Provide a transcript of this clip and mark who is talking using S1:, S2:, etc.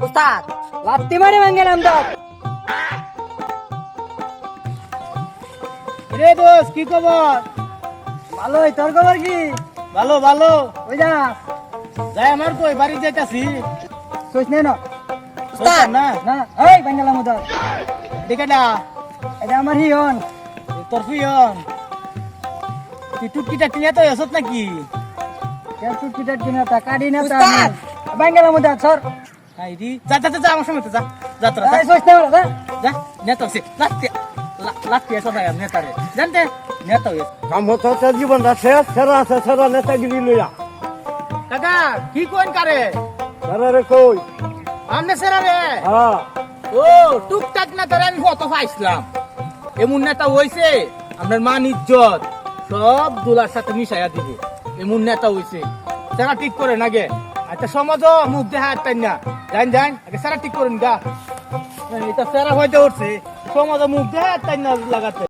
S1: উস্তাদ লাত্তি মারি ভাঙ্গেলাম তো।
S2: রে দোষ কি খবর?
S1: ভালোই, তোর খবর কি?
S2: ভালো ভালো।
S1: ওই যা
S2: যাই আমার কই বাড়ি যাইতাছি।
S1: কইস নে না
S2: উস্তাদ না
S1: না, এই ভাঙ্গেলাম তো।
S2: দেখাটা
S1: এটা আমার হিয়ন।
S2: তোর ফুয়ন তুই টুটকিটা কিনে তো এসত নাকি?
S1: কেন তুই কিটার কিনা তা কাটি না তা ভাঙ্গেলাম তো সর।
S2: আইডি যা যা যা আমার সময় তো যা যাত্রা
S1: এই কইস নে না
S2: যা নেতা সে লাত্তি লাত্তি এসো না নেতারে জানতে নেতা হয়ে
S3: কাম হতে জীবনটা শেষ সেরা আছে সেরা নেতাগিরি লইয়া
S2: কাকা কি কোন কারে
S3: সেরা রে কই
S2: আমনে সেরা রে
S3: হ্যাঁ
S2: ও টুকটাক না তোরে আমি কত পাইছিলাম এমন নেতা হইছে আপনার মান ইজ্জত সব দুলার সাথে মিশাইয়া দিবে এমন নেতা হইছে সেরা ঠিক করে না গে আচ্ছা সমাজ মুখ দেখা তাই না জান জান আগে সেরা ঠিক করেন গা এটা সেরা হইতে উঠছে সমাজ মুখ দেখা তাই না লাগাতে